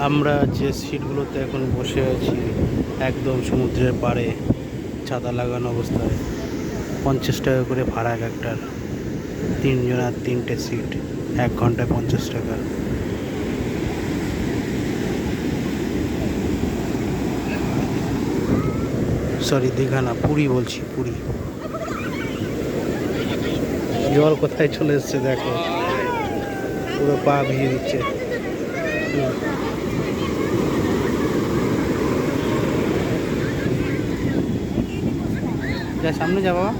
আমরা যে সিটগুলোতে এখন বসে আছি একদম সমুদ্রের পাড়ে, ছাতা লাগানো অবস্থায়, 50 টাকা করে ভাড়া এক একটার, 3 জনের 3টে সিট, 1 ঘন্টায় 50 টাকা। সরি, দীঘা না, পুরী বলছি, পুরী। জল কোথায় চলে এসছে দেখো, পুরো পা ভিজে দিচ্ছে। যা সামনে যা বাবা।